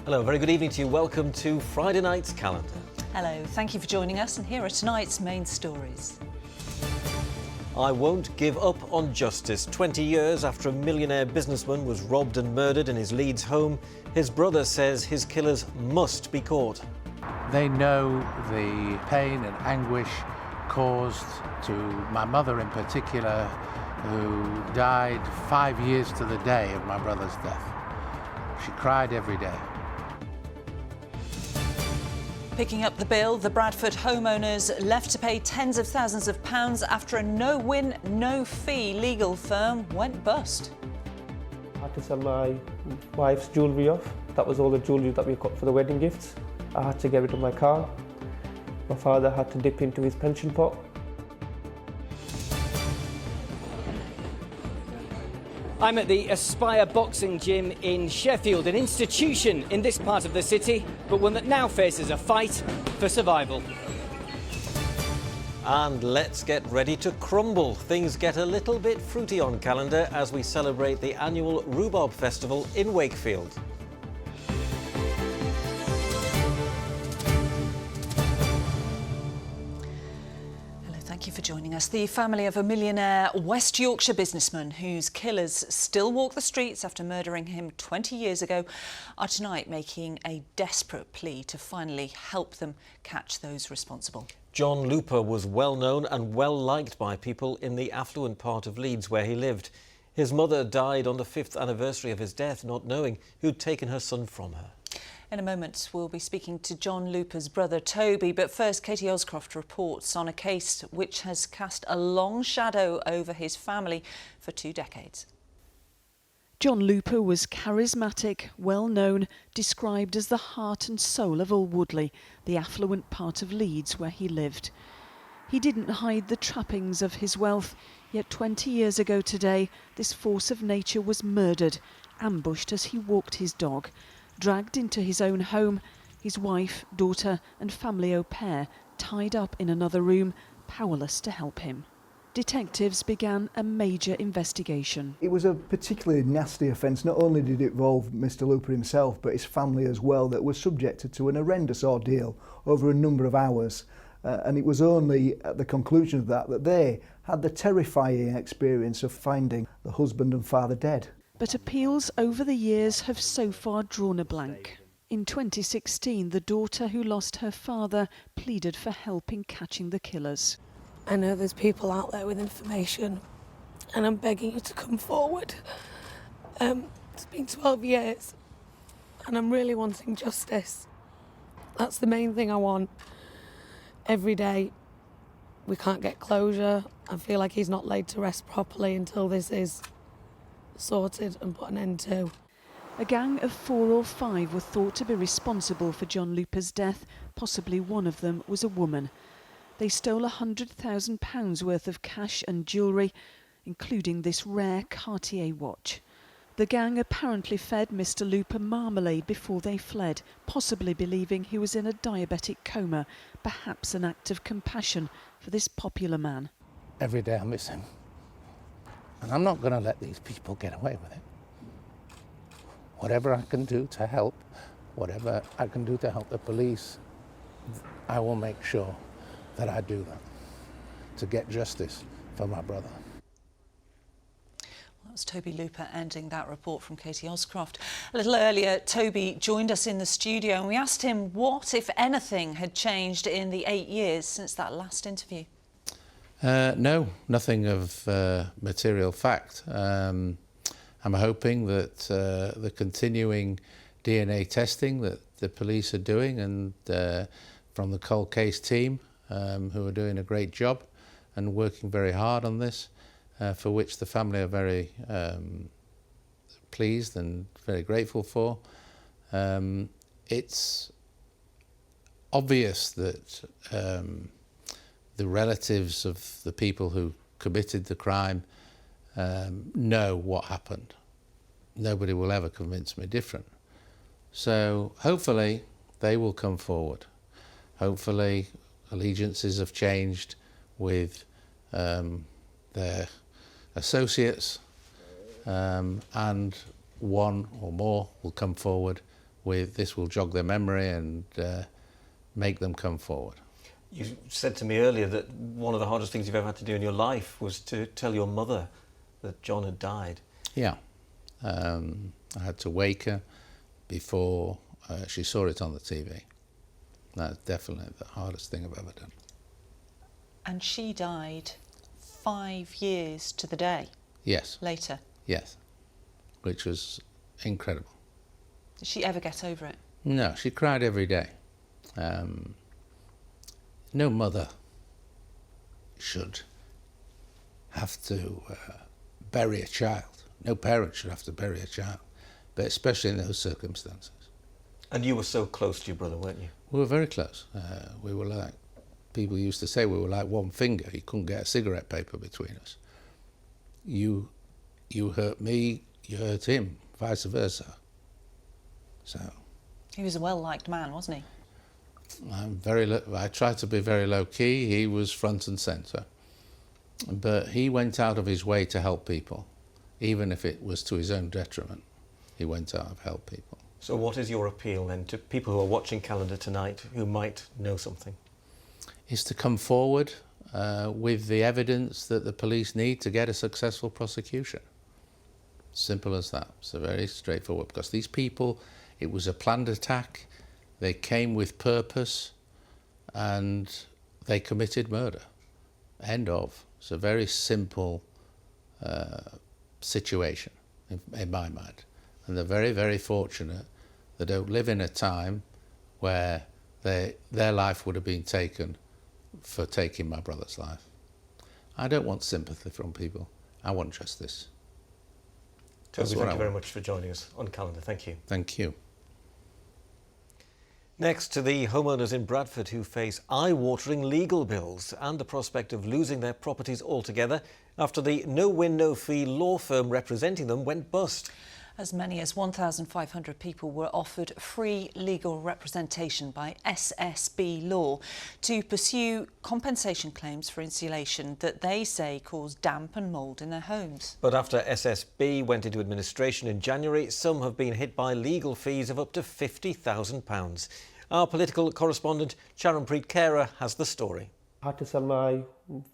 Hello, very good evening to you. Welcome to Friday night's calendar. Hello, thank you for joining us, and here are tonight's main stories. I won't give up on justice. 20 years after a millionaire businessman was robbed and murdered in his Leeds home, his brother says his killers must be caught. They know the pain and anguish caused to my mother in particular, who died 5 years to the day of my brother's death. She cried every day. Picking up the bill, the Bradford homeowners left to pay tens of thousands of pounds after a no-win, no-fee legal firm went bust. I had to sell my wife's jewellery off. That was all the jewellery that we got for the wedding gifts. I had to get rid of my car. My father had to dip into his pension pot. I'm at the Aspire Boxing Gym in Sheffield, an institution in this part of the city, but one that now faces a fight for survival. And let's get ready to crumble. Things get a little bit fruity on calendar as we celebrate the annual Rhubarb Festival in Wakefield. Thank you for joining us. The family of a millionaire West Yorkshire businessman whose killers still walk the streets after murdering him 20 years ago are tonight making a desperate plea to finally help them catch those responsible. John Looper was well known and well liked by people in the affluent part of Leeds where he lived. His mother died on the 5th anniversary of his death, not knowing who'd taken her son from her. In a moment, we'll be speaking to John Looper's brother, Toby. But first, Katie Oscroft reports on a case which has cast a long shadow over his family for 2 decades. John Looper was charismatic, well-known, described as the heart and soul of Woodley, the affluent part of Leeds where he lived. He didn't hide the trappings of his wealth, yet 20 years ago today, this force of nature was murdered, ambushed as he walked his dog. Dragged into his own home, his wife, daughter and family au pair tied up in another room, powerless to help him. Detectives began a major investigation. It was a particularly nasty offence. Not only did it involve Mr Looper himself, but his family as well, that was subjected to an horrendous ordeal over a number of hours. And it was only at the conclusion of that they had the terrifying experience of finding the husband and father dead. But appeals over the years have so far drawn a blank. In 2016, the daughter who lost her father pleaded for help in catching the killers. I know there's people out there with information, and I'm begging you to come forward. It's been 12 years, and I'm really wanting justice. That's the main thing I want. Every day, we can't get closure. I feel like he's not laid to rest properly until this is sorted and put an end to. A gang of 4 or 5 were thought to be responsible for John Looper's death. Possibly one of them was a woman. They stole £100,000 worth of cash and jewellery, including this rare Cartier watch. The gang apparently fed Mr Looper marmalade before they fled, possibly believing he was in a diabetic coma, perhaps an act of compassion for this popular man. Every day I miss him. And I'm not going to let these people get away with it. Whatever I can do to help, whatever I can do to help the police, I will make sure that I do that, to get justice for my brother. That was Toby Looper ending that report from Katie Oscroft. A little earlier, Toby joined us in the studio and we asked him what, if anything, had changed in the 8 years since that last interview. No, nothing of material fact. I'm hoping that the continuing DNA testing that the police are doing and from the cold case team, who are doing a great job and working very hard on this, for which the family are very pleased and very grateful for. It's obvious that the relatives of the people who committed the crime know what happened. Nobody will ever convince me different. So hopefully they will come forward. Hopefully allegiances have changed with their associates, and one or more will come forward this will jog their memory and make them come forward. You said to me earlier that one of the hardest things you've ever had to do in your life was to tell your mother that John had died. Yeah. I had to wake her before she saw it on the TV. That's definitely the hardest thing I've ever done. And she died 5 years to the day Yes. later. Yes. Which was incredible. Did she ever get over it? No, she cried every day. No mother should have to bury a child. No parent should have to bury a child, but especially in those circumstances. And you were so close to your brother, weren't you? We were very close. We were like, people used to say we were like one finger. You couldn't get a cigarette paper between us. You hurt me, you hurt him, vice versa. So He was a well-liked man, wasn't he? I tried to be very low-key. He was front and centre. But he went out of his way to help people, even if it was to his own detriment. He went out to help people. So what is your appeal then to people who are watching Calendar tonight who might know something? Is to come forward with the evidence that the police need to get a successful prosecution. Simple as that. So very straightforward, because these people, it was a planned attack, they came with purpose, and they committed murder. End of. It's a very simple situation, in my mind. And they're very, very fortunate they don't live in a time where their life would have been taken for taking my brother's life. I don't want sympathy from people. I want justice. Toby, thank you very much for joining us on Calendar. Thank you. Thank you. Next, to the homeowners in Bradford who face eye-watering legal bills and the prospect of losing their properties altogether after the no-win, no-fee law firm representing them went bust. As many as 1,500 people were offered free legal representation by SSB Law to pursue compensation claims for insulation that they say caused damp and mould in their homes. But after SSB went into administration in January, some have been hit by legal fees of up to £50,000. Our political correspondent, Charanpreet Khera, has the story. I had to sell my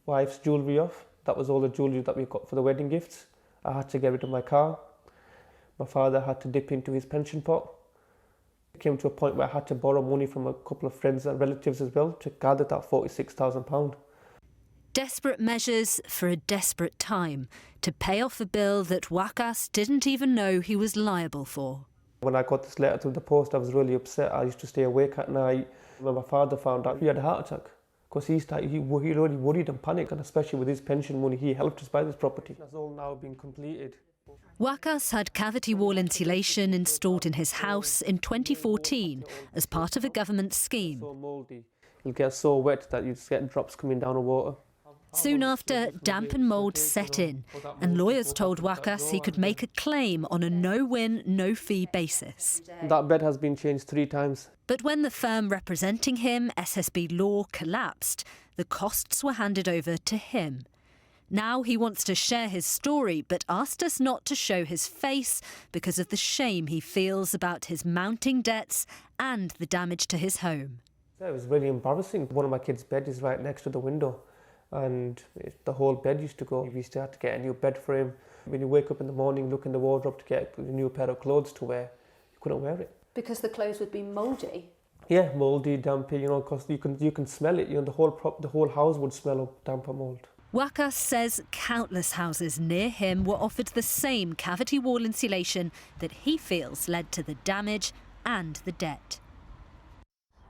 wife's jewellery off. That was all the jewellery that we got for the wedding gifts. I had to get rid of my car. My father had to dip into his pension pot. It came to a point where I had to borrow money from a couple of friends and relatives as well to gather that £46,000. Desperate measures for a desperate time to pay off a bill that Wakas didn't even know he was liable for. When I got this letter through the post, I was really upset. I used to stay awake at night. When my father found out he had a heart attack, because he really worried and panicked, and especially with his pension money, he helped us buy this property. That's all now been completed. Wakas had cavity wall insulation installed in his house in 2014 as part of a government scheme. So mouldy. It'll get so wet that you just get drops coming down the water. Soon after, damp and mould set in, and lawyers told Wakas he could make a claim on a no-win, no-fee basis. That bed has been changed 3 times. But when the firm representing him, SSB Law, collapsed, the costs were handed over to him. Now he wants to share his story, but asked us not to show his face because of the shame he feels about his mounting debts and the damage to his home. It was really embarrassing. One of my kids' bed is right next to the window, and the whole bed used to go. We used to have to get a new bed for him. When you wake up in the morning, look in the wardrobe to get a new pair of clothes to wear, you couldn't wear it. Because the clothes would be mouldy? Yeah, mouldy, dampy, because you can smell it. The whole house would smell of damp and mould. Wakas says countless houses near him were offered the same cavity wall insulation that he feels led to the damage and the debt.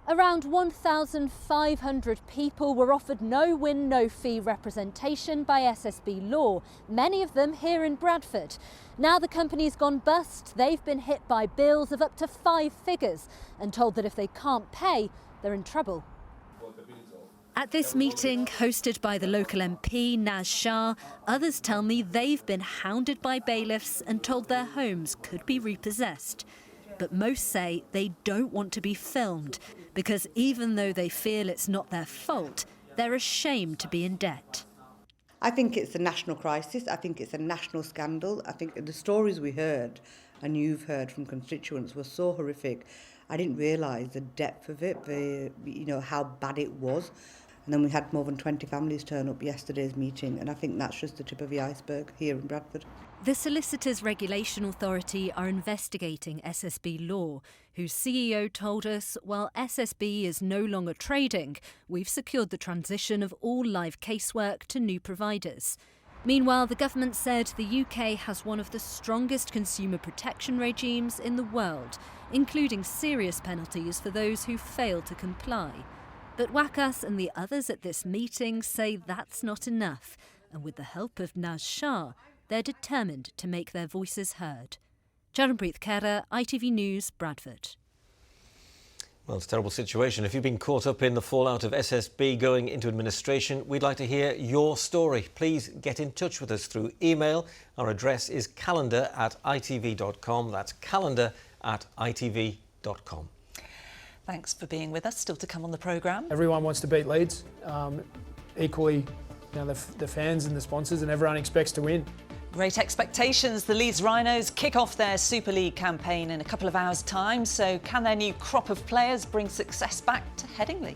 Around 1,500 people were offered no-win, no-fee representation by SSB Law, many of them here in Bradford. Now the company's gone bust, they've been hit by bills of up to 5 figures and told that if they can't pay, they're in trouble. At this meeting, hosted by the local MP, Naz Shah, others tell me they've been hounded by bailiffs and told their homes could be repossessed. But most say they don't want to be filmed because even though they feel it's not their fault, they're ashamed to be in debt. I think it's a national crisis. I think it's a national scandal. I think the stories we heard and you've heard from constituents were so horrific. I didn't realise the depth of it, how bad it was. And then we had more than 20 families turn up yesterday's meeting, and I think that's just the tip of the iceberg here in Bradford. The Solicitors Regulation Authority are investigating SSB Law, whose CEO told us, while SSB is no longer trading, we've secured the transition of all live casework to new providers. Meanwhile, the government said the UK has one of the strongest consumer protection regimes in the world, including serious penalties for those who fail to comply. But Wakas and the others at this meeting say that's not enough, and with the help of Naz Shah, they're determined to make their voices heard. Charanpreet Khera, ITV News, Bradford. Well, it's a terrible situation. If you've been caught up in the fallout of SSB going into administration, we'd like to hear your story. Please get in touch with us through email. Our address is calendar@itv.com. That's calendar@itv.com. Thanks for being with us. Still to come on the programme. Everyone wants to beat Leeds. Equally, the fans and the sponsors, and everyone expects to win. Great expectations. The Leeds Rhinos kick off their Super League campaign in a couple of hours' time. So can their new crop of players bring success back to Headingley?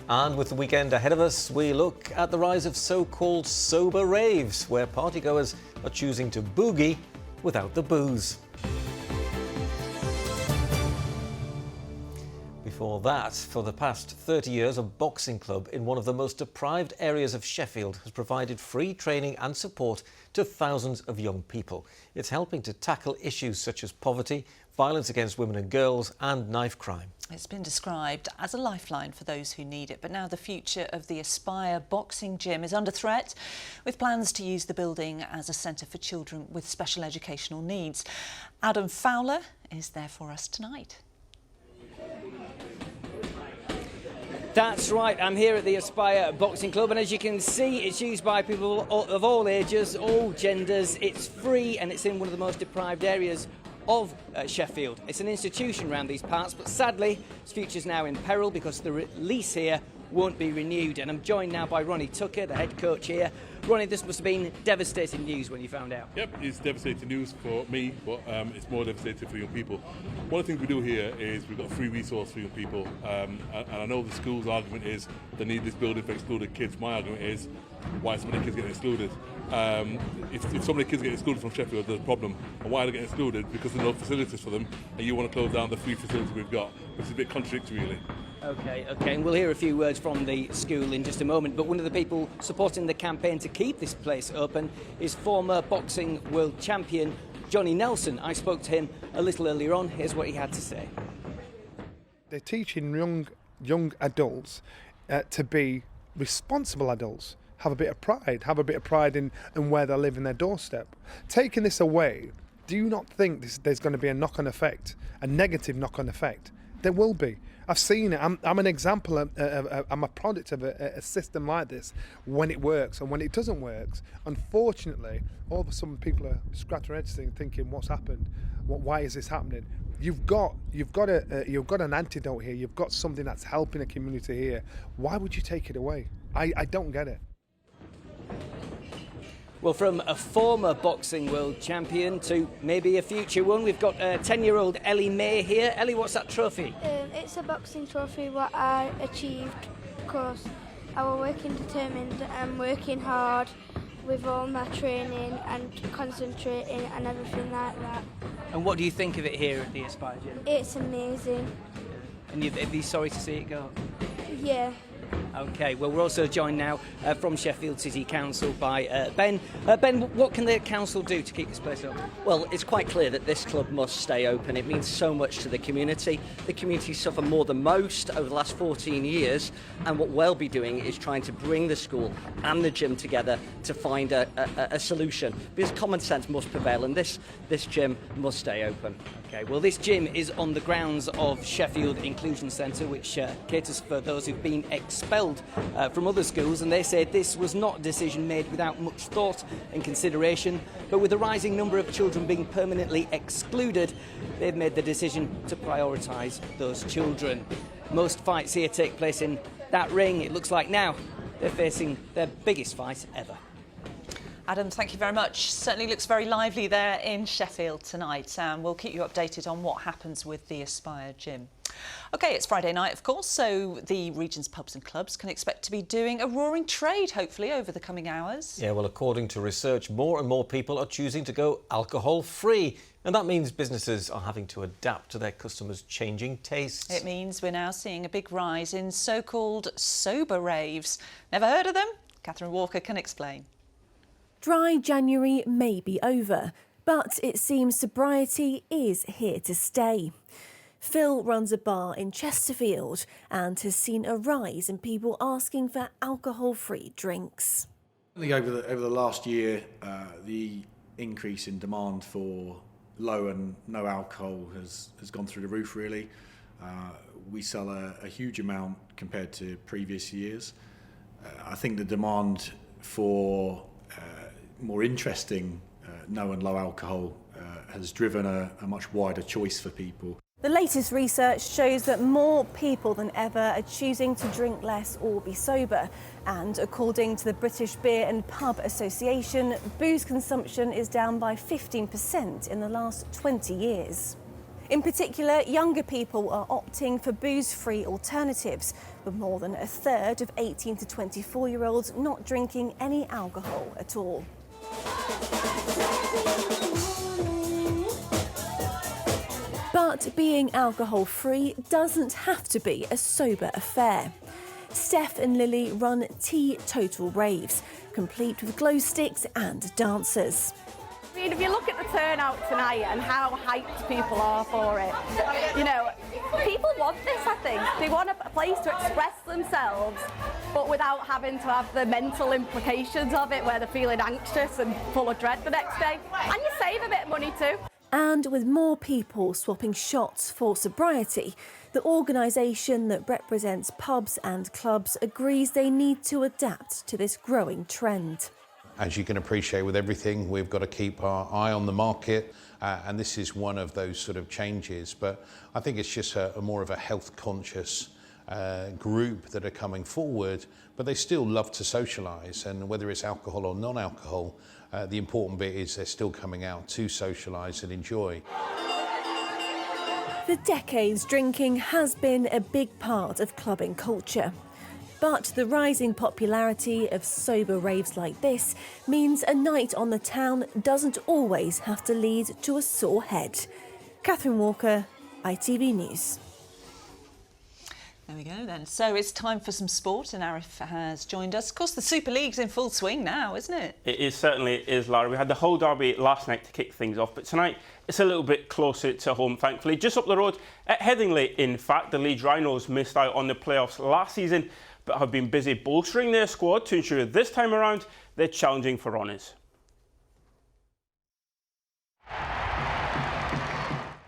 And with the weekend ahead of us, we look at the rise of so-called sober raves, where partygoers are choosing to boogie without the booze. Before that, for the past 30 years, a boxing club in one of the most deprived areas of Sheffield has provided free training and support to thousands of young people. It's helping to tackle issues such as poverty, violence against women and girls, and knife crime. It's been described as a lifeline for those who need it, but now the future of the Aspire boxing gym is under threat, with plans to use the building as a centre for children with special educational needs. Adam Fowler is there for us tonight. That's right, I'm here at the Aspire Boxing Club, and as you can see, it's used by people of all ages, all genders. It's free and it's in one of the most deprived areas of Sheffield. It's an institution around these parts, but sadly, its future's now in peril because the lease here won't be renewed. And I'm joined now by Ronnie Tucker, the head coach here. Ronnie, this must have been devastating news when you found out. Yep, it's devastating news for me, but it's more devastating for young people. One of the things we do here is we've got a free resource for young people, and I know the school's argument is they need this building for excluded kids. My argument is why so many kids get excluded. If so many kids get excluded from Sheffield, there's a problem. And why are they getting excluded? Because there are no facilities for them, and you want to close down the free facilities we've got, which is a bit contradictory, really. OK, and we'll hear a few words from the school in just a moment, but one of the people supporting the campaign to keep this place open is former boxing world champion Johnny Nelson. I spoke to him a little earlier on. Here's what he had to say. They're teaching young adults to be responsible adults, have a bit of pride in where they live in their doorstep. Taking this away, do you not think there's going to be a knock-on effect, a negative knock-on effect? There will be. I've seen it. I'm an example. I'm a product of a system like this when it works, and when it doesn't work, unfortunately, all of a sudden people are scratching their heads thinking, "What's happened? Why is this happening?" You've got an antidote here. You've got something that's helping a community here. Why would you take it away? I don't get it. Well, from a former boxing world champion to maybe a future one, we've got 10-year-old Ellie May here. Ellie, what's that trophy? It's a boxing trophy what I achieved because I was working determined and working hard with all my training and concentrating and everything like that. And what do you think of it here at the Aspire Gym? It's amazing. And you'd be sorry to see it go? Yeah. OK, well, we're also joined now from Sheffield City Council by Ben. Ben, what can the council do to keep this place open? Well, it's quite clear that this club must stay open. It means so much to the community. The community suffer more than most over the last 14 years, and what we'll be doing is trying to bring the school and the gym together to find a solution, because common sense must prevail, and this gym must stay open. OK, well, this gym is on the grounds of Sheffield Inclusion Centre, which caters for those who've been expelled from other schools, and they said this was not a decision made without much thought and consideration, but with the rising number of children being permanently excluded, they've made the decision to prioritise those children. Most fights here take place in that ring. It looks like now they're facing their biggest fight ever. Adam, thank you very much. Certainly looks very lively there in Sheffield tonight, and we'll keep you updated on what happens with the Aspire gym. OK, it's Friday night, of course, so the region's pubs and clubs can expect to be doing a roaring trade, hopefully, over the coming hours. Yeah, well, according to research, more and more people are choosing to go alcohol-free. And that means businesses are having to adapt to their customers' changing tastes. It means we're now seeing a big rise in so-called sober raves. Never heard of them? Catherine Walker can explain. Dry January may be over, but it seems sobriety is here to stay. Phil runs a bar in Chesterfield and has seen a rise in people asking for alcohol-free drinks. I think over the last year, the increase in demand for low and no alcohol has gone through the roof, really. We sell a huge amount compared to previous years. I think the demand for more interesting no and low alcohol has driven a much wider choice for people. The latest research shows that more people than ever are choosing to drink less or be sober. And according to the British Beer and Pub Association, booze consumption is down by 15% in the last 20 years. In particular, younger people are opting for booze-free alternatives, with more than a third of 18 to 24-year-olds not drinking any alcohol at all. But being alcohol-free doesn't have to be a sober affair. Steph and Lily run teetotal raves, complete with glow sticks and dancers. I mean, if you look at the turnout tonight and how hyped people are for it, you know, people want this, I think. They want a place to express themselves, but without having to have the mental implications of it, where they're feeling anxious and full of dread the next day. And you save a bit of money too. And with more people swapping shots for sobriety, the organisation that represents pubs and clubs agrees they need to adapt to this growing trend. As you can appreciate with everything, we've got to keep our eye on the market, and this is one of those sort of changes. But I think it's just a more of a health-conscious group that are coming forward, but they still love to socialise, and whether it's alcohol or non-alcohol, the important bit is they're still coming out to socialise and enjoy. For decades, drinking has been a big part of clubbing culture. But the rising popularity of sober raves like this means a night on the town doesn't always have to lead to a sore head. Catherine Walker, ITV News. There we go then. So it's time for some sport, and Arif has joined us. Of course, the Super League's in full swing now, isn't it? It certainly is, Lara. We had the whole derby last night to kick things off, but tonight it's a little bit closer to home, thankfully. Just up the road at Headingley, in fact, the Leeds Rhinos missed out on the playoffs last season, but have been busy bolstering their squad to ensure this time around they're challenging for honours.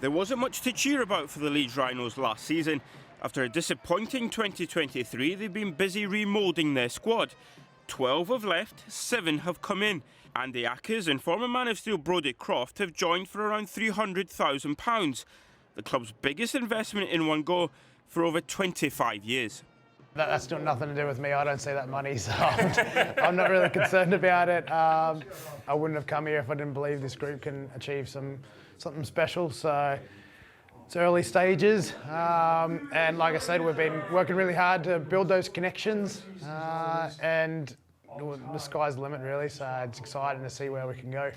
There wasn't much to cheer about for the Leeds Rhinos last season. After a disappointing 2023, they've been busy remoulding their squad. 12 have left, 7 have come in. Andy Ackers and former man of steel Brodie Croft have joined for around £300,000. The club's biggest investment in one go for over 25 years. That's got nothing to do with me. I don't see that money, so I'm not really concerned about it. I wouldn't have come here if I didn't believe this group can achieve something special. So it's early stages, and like I said, we've been working really hard to build those connections, and the sky's the limit, really. So it's exciting to see where we can go.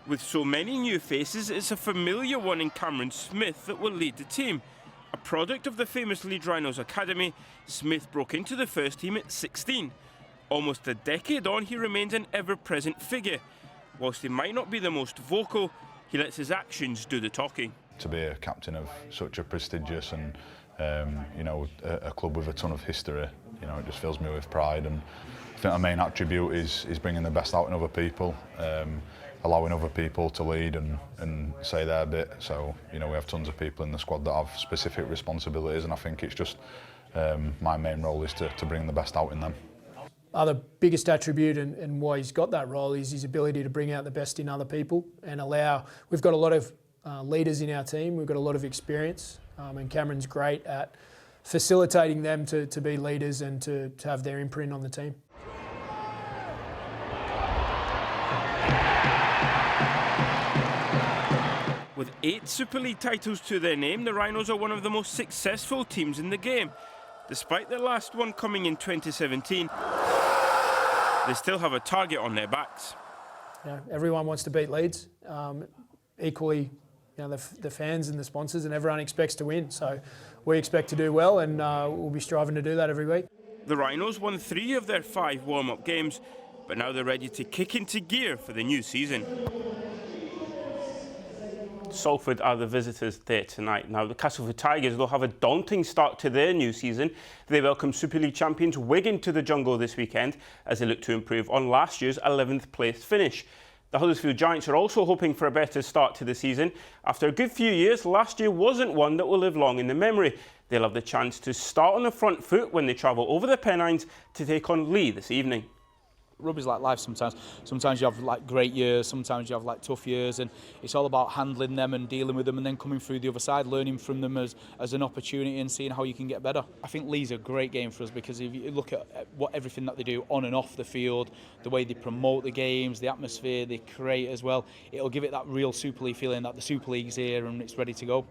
With so many new faces, it's a familiar one in Cameron Smith that will lead the team. A product of the famous Leeds Rhinos Academy, Smith broke into the first team at 16. Almost a decade on, he remains an ever-present figure. Whilst he might not be the most vocal, he lets his actions do the talking. To be a captain of such a prestigious and a club with a ton of history, it just fills me with pride. And I think our main attribute is bringing the best out in other people, allowing other people to lead and say their bit. So, we have tons of people in the squad that have specific responsibilities, and I think it's just my main role is to bring the best out in them. Other biggest attribute and why he's got that role is his ability to bring out the best in other people and we've got a lot of leaders in our team, we've got a lot of experience, and Cameron's great at facilitating them to be leaders and to have their imprint on the team. With 8 Super League titles to their name, the Rhinos are one of the most successful teams in the game. Despite their last one coming in 2017, they still have a target on their backs. Everyone wants to beat Leeds. Equally, the fans and the sponsors, and everyone expects to win. So we expect to do well, and we'll be striving to do that every week. The Rhinos won 3 of their 5 warm-up games, but now they're ready to kick into gear for the new season. Salford are the visitors there tonight. Now, the Castleford Tigers will have a daunting start to their new season. They welcome Super League champions Wigan to the jungle this weekend as they look to improve on last year's 11th place finish. The Huddersfield Giants are also hoping for a better start to the season. After a good few years, last year wasn't one that will live long in the memory. They'll have the chance to start on the front foot when they travel over the Pennines to take on Lee this evening. Rugby's like life sometimes. Sometimes you have like great years, sometimes you have like tough years, and it's all about handling them and dealing with them and then coming through the other side, learning from them as an opportunity and seeing how you can get better. I think Lee's a great game for us because if you look at everything that they do on and off the field, the way they promote the games, the atmosphere they create as well, it'll give it that real Super League feeling that the Super League's here and it's ready to go.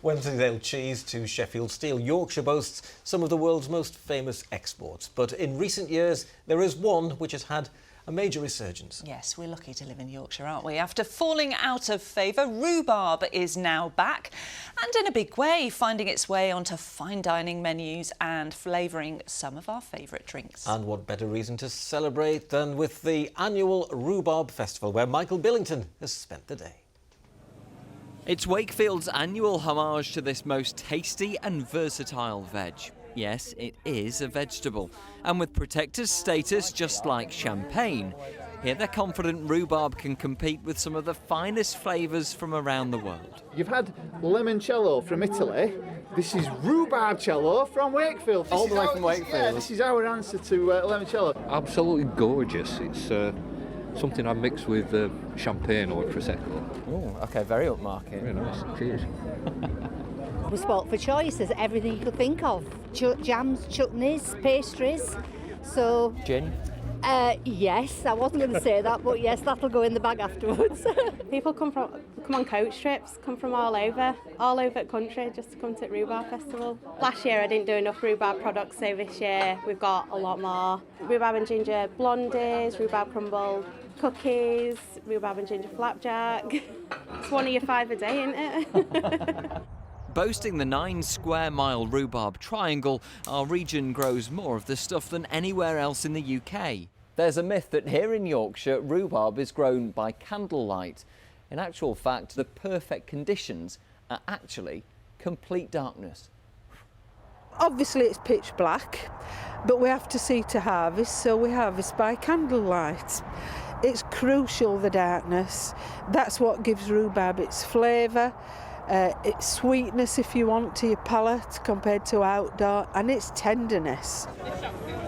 Wensleydale cheese to Sheffield steel. Yorkshire boasts some of the world's most famous exports. But in recent years, there is one which has had a major resurgence. Yes, we're lucky to live in Yorkshire, aren't we? After falling out of favour, rhubarb is now back and in a big way, finding its way onto fine dining menus and flavouring some of our favourite drinks. And what better reason to celebrate than with the annual Rhubarb Festival, where Michael Billington has spent the day. It's Wakefield's annual homage to this most tasty and versatile veg. Yes, it is a vegetable, and with protector's status just like champagne, here they're confident rhubarb can compete with some of the finest flavours from around the world. You've had limoncello from Italy. This is rhubarcello from Wakefield. All the way from Wakefield. Yeah, this is our answer to limoncello. Absolutely gorgeous. It's something I mix with champagne or Prosecco. Oh, okay, very upmarket. Very nice. Cheers. We spoke for choices, everything you could think of. Jams, chutneys, pastries. So gin? Yes, I wasn't going to say that, but yes, that'll go in the bag afterwards. People come on coach trips, come from all over the country just to come to the Rhubarb Festival. Last year I didn't do enough rhubarb products, so this year we've got a lot more. Rhubarb and ginger blondies, rhubarb crumble cookies, rhubarb and ginger flapjack. It's one of your 5 a day, isn't it? Boasting the 9-square-mile rhubarb triangle, our region grows more of this stuff than anywhere else in the UK. There's a myth that here in Yorkshire, rhubarb is grown by candlelight. In actual fact, the perfect conditions are actually complete darkness. Obviously it's pitch black, but we have to see to harvest, so we harvest by candlelight. It's crucial, the darkness. That's what gives rhubarb its flavour. Its sweetness, if you want, to your palate compared to outdoor, and its tenderness.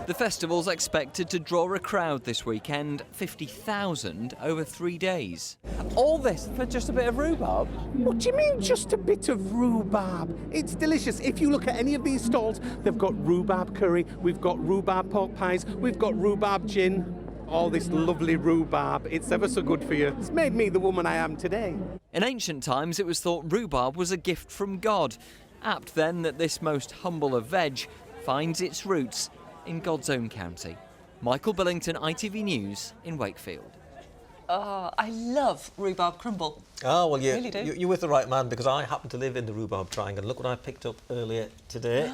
The festival's expected to draw a crowd this weekend, 50,000 over 3 days. All this for just a bit of rhubarb? What do you mean, just a bit of rhubarb? It's delicious. If you look at any of these stalls, they've got rhubarb curry, we've got rhubarb pork pies, we've got rhubarb gin. All this lovely rhubarb, it's ever so good for you. It's made me the woman I am today. In ancient times, it was thought rhubarb was a gift from God. Apt then that this most humble of veg finds its roots in God's own county. Michael Billington, ITV News in Wakefield. Oh, I love rhubarb crumble. Oh, well, Really do. you're with the right man, because I happen to live in the Rhubarb Triangle. Look what I picked up earlier today.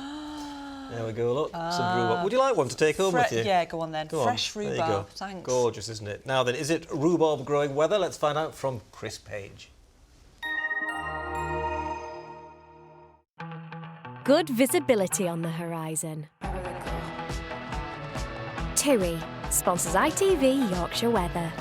There we go, look, some rhubarb. Would you like one to take home with you? Yeah, go on then. Go Fresh on. rhubarb, There you go. thanks. Gorgeous, isn't it? Now then, is it rhubarb growing weather? Let's find out from Chris Page. Good visibility on the horizon. TUI sponsors ITV Yorkshire Weather.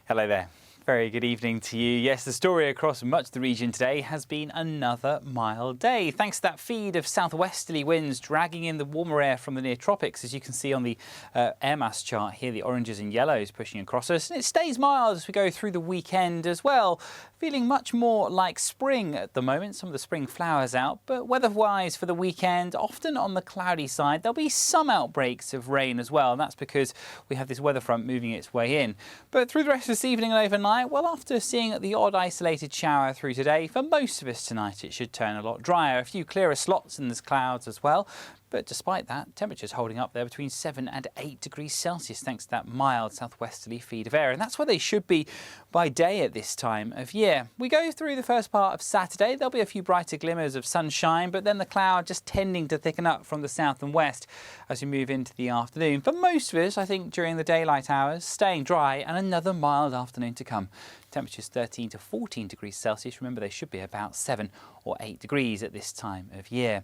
Hello there. Very good evening to you. Yes, the story across much of the region today has been another mild day, thanks to that feed of southwesterly winds dragging in the warmer air from the near tropics. As you can see on the air mass chart here, the oranges and yellows pushing across us. And it stays mild as we go through the weekend as well. Feeling much more like spring at the moment, some of the spring flowers out, but weather-wise for the weekend, often on the cloudy side, there'll be some outbreaks of rain as well, and that's because we have this weather front moving its way in. But through the rest of this evening and overnight, well, after seeing the odd isolated shower through today, for most of us tonight it should turn a lot drier. A few clearer slots in the clouds as well. But despite that, temperatures holding up there between 7 and 8 degrees Celsius thanks to that mild southwesterly feed of air. And that's where they should be by day at this time of year. We go through the first part of Saturday. There'll be a few brighter glimmers of sunshine, but then the cloud just tending to thicken up from the south and west as we move into the afternoon. For most of us, I think during the daylight hours, staying dry and another mild afternoon to come. Temperatures 13 to 14 degrees Celsius. Remember, they should be about 7 or 8 degrees at this time of year.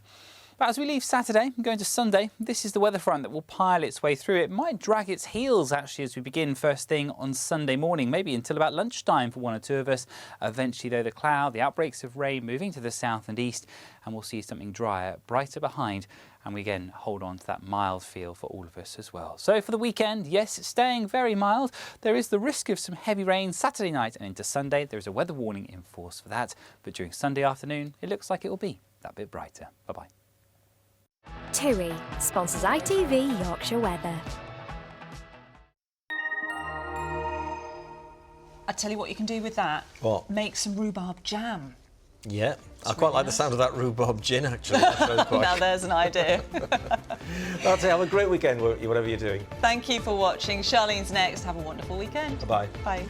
But as we leave Saturday and go into Sunday, this is the weather front that will pile its way through. It might drag its heels actually as we begin first thing on Sunday morning, maybe until about lunchtime for one or two of us. Eventually though, the outbreaks of rain moving to the south and east, and we'll see something drier, brighter behind, and we again hold on to that mild feel for all of us as well. So for the weekend, yes, it's staying very mild. There is the risk of some heavy rain Saturday night and into Sunday. There is a weather warning in force for that, but during Sunday afternoon, it looks like it will be that bit brighter. Bye-bye. TUI sponsors ITV Yorkshire Weather. I tell you what you can do with that. What? Make some rhubarb jam. Yeah, I quite like the sound of that rhubarb gin, actually. Now there's an idea. That's it. Have a great weekend, whatever you're doing. Thank you for watching. Charlene's next. Have a wonderful weekend. Bye-bye. Bye.